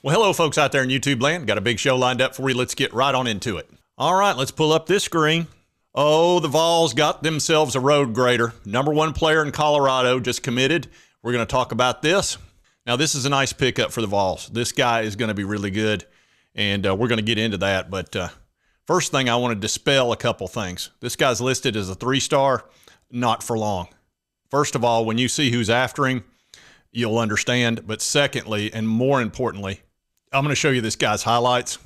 Well, hello, folks out there in YouTube land. Got a big show lined up for you. Let's get right on into it. All right, let's pull up this screen. Oh, the Vols got themselves a Roadgrader. #1 player in Colorado just committed. We're going to talk about this. Now, this is a nice pickup for the Vols. This guy is going to be really good, and we're going to get into that. But first thing, I want to dispel a couple things. This guy's listed as a 3-star, not for long. First of all, when you see who's after him, you'll understand. But secondly, and more importantly, I'm going to show you this guy's highlights.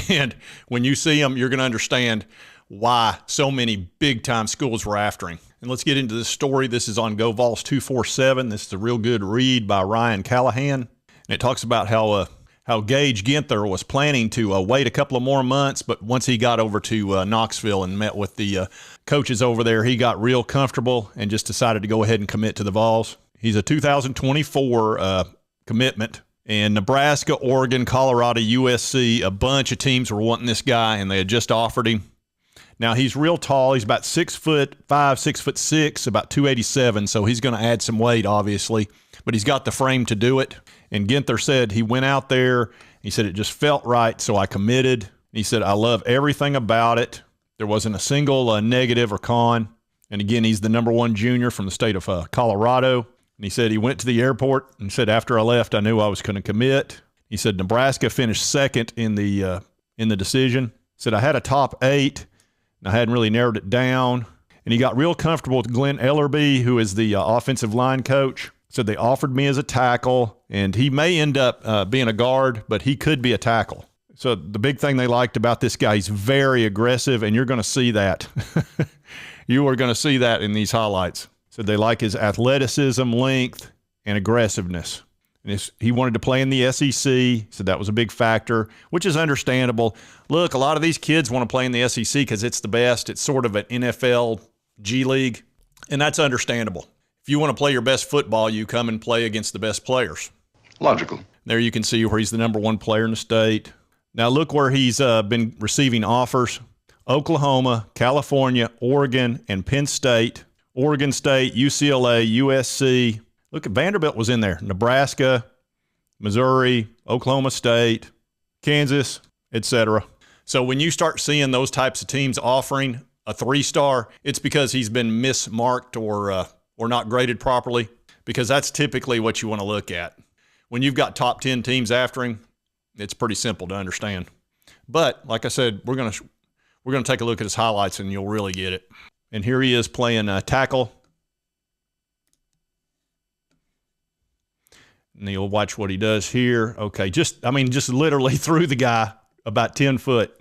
And when you see him, you're going to understand why so many big-time schools were after him. And let's get into this story. This is on Go Vols 247. This is a real good read by Ryan Callahan. And it talks about how Gage Ginther was planning to wait a couple of more months, but once he got over to Knoxville and met with the coaches over there, he got real comfortable and just decided to go ahead and commit to the Vols. He's a 2024 commitment. And Nebraska, Oregon, Colorado, USC, a bunch of teams were wanting this guy, and they had just offered him. Now, he's real tall. He's about 6'5", 6'6", about 287, so he's going to add some weight, obviously. But he's got the frame to do it. And Ginther said he went out there. He said, it just felt right, so I committed. He said, I love everything about it. There wasn't a single negative or con. And, again, he's the #1 junior from the state of Colorado. And he said he went to the airport and said, after I left, I knew I was going to commit. He said Nebraska finished second in the decision. He said I had a top 8, and I hadn't really narrowed it down. And he got real comfortable with Glenn Ellerby, who is the offensive line coach. Said they offered me as a tackle, and he may end up being a guard, but he could be a tackle. So the big thing they liked about this guy, he's very aggressive, and you're going to see that. You are going to see that in these highlights. Said they like his athleticism, length, and aggressiveness. And he wanted to play in the SEC, so that was a big factor, which is understandable. Look, a lot of these kids want to play in the SEC because it's the best. It's sort of an NFL G League, and that's understandable. If you want to play your best football, you come and play against the best players. Logical. There you can see where he's the #1 player in the state. Now look where he's been receiving offers. Oklahoma, California, Oregon, and Penn State. Oregon State, UCLA, USC. Look, Vanderbilt was in there. Nebraska, Missouri, Oklahoma State, Kansas, etc. So when you start seeing those types of teams offering a 3-star, it's because he's been mismarked or not graded properly, because that's typically what you want to look at. When you've got top 10 teams after him, it's pretty simple to understand. But like I said, we're going to take a look at his highlights and you'll really get it. And here he is playing tackle. And you'll watch what he does here. Okay, just literally threw the guy about 10 foot.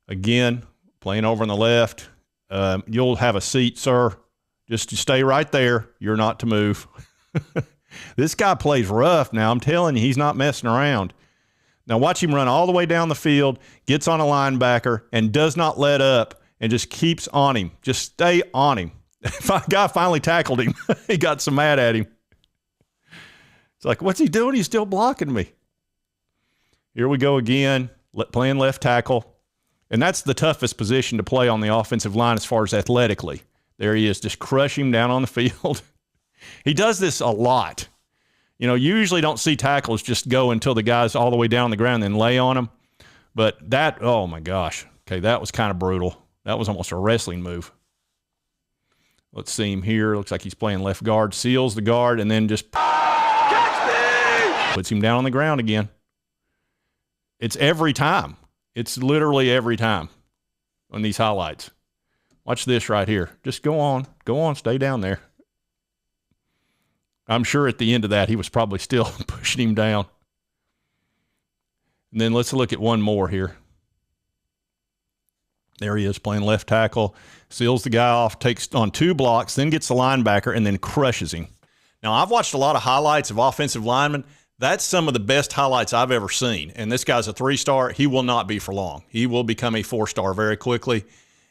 Again, playing over on the left. You'll have a seat, sir. Just to stay right there. You're not to move. This guy plays rough now. I'm telling you, he's not messing around. Now watch him run all the way down the field, gets on a linebacker, and does not let up, and just keeps on him. Just stay on him. The guy finally tackled him. He got so mad at him. It's like, what's he doing? He's still blocking me. Here we go again, playing left tackle. And that's the toughest position to play on the offensive line as far as athletically. There he is, just crush him down on the field. He does this a lot. You know, you usually don't see tackles just go until the guy's all the way down on the ground and then lay on him. But that, oh my gosh. Okay, that was kind of brutal. That was almost a wrestling move. Let's see him here. Looks like he's playing left guard. Seals the guard and then just puts him down on the ground again. It's every time. It's literally every time on these highlights. Watch this right here. Just go on, stay down there. I'm sure at the end of that, he was probably still pushing him down. And then let's look at one more here. There he is playing left tackle, seals the guy off, takes on 2 blocks, then gets the linebacker, and then crushes him. Now, I've watched a lot of highlights of offensive linemen. That's some of the best highlights I've ever seen. And this guy's a 3-star. He will not be for long. He will become a 4-star very quickly.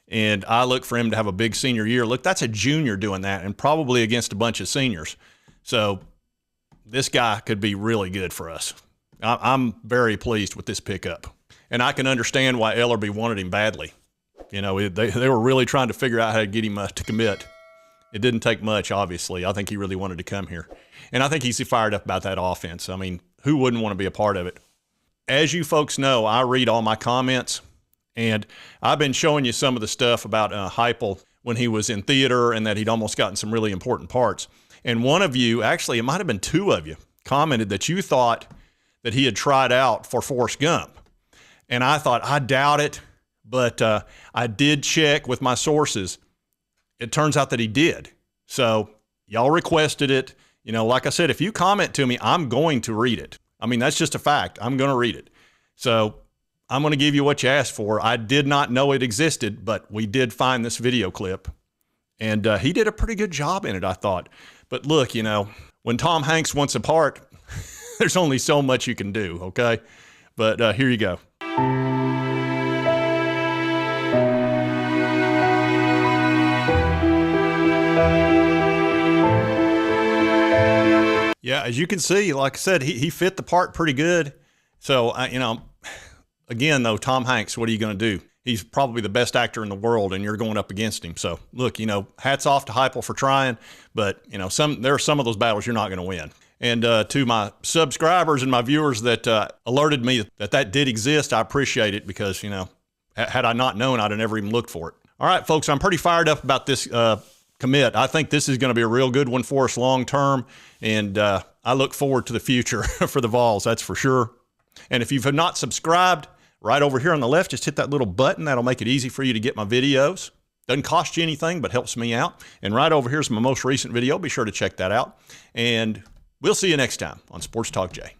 And I look for him to have a big senior year. Look, that's a junior doing that, and probably against a bunch of seniors. So this guy could be really good for us. I'm very pleased with this pickup. And I can understand why Ellerby wanted him badly. You know, they were really trying to figure out how to get him to commit. It didn't take much, obviously. I think he really wanted to come here. And I think he's fired up about that offense. I mean, who wouldn't want to be a part of it? As you folks know, I read all my comments, and I've been showing you some of the stuff about Heupel when he was in theater and that he'd almost gotten some really important parts. And one of you, actually, it might have been two of you, commented that you thought that he had tried out for Forrest Gump. And I thought, I doubt it, but I did check with my sources. It turns out that he did. So y'all requested it. You know, like I said, if you comment to me, I'm going to read it. I mean, that's just a fact. I'm going to read it. So I'm going to give you what you asked for. I did not know it existed, but we did find this video clip. And he did a pretty good job in it, I thought. But look, you know, when Tom Hanks wants a part, there's only so much you can do, okay? But here you go. Yeah, as you can see, like I said, he fit the part pretty good. So, you know, again, though, Tom Hanks, what are you going to do? He's probably the best actor in the world, and you're going up against him. So, look, you know, hats off to Heupel for trying, but, you know, there are some of those battles you're not going to win. And to my subscribers and my viewers that alerted me that did exist, I appreciate it because, you know, had I not known, I'd have never even looked for it. All right, folks, I'm pretty fired up about this commit. I think this is going to be a real good one for us long term, and I look forward to the future for the Vols, that's for sure. And if you've not subscribed, right over here on the left, just hit that little button. That'll make it easy for you to get my videos. Doesn't cost you anything, but helps me out. And right over here is my most recent video. Be sure to check that out. And we'll see you next time on Sports Talk Jay.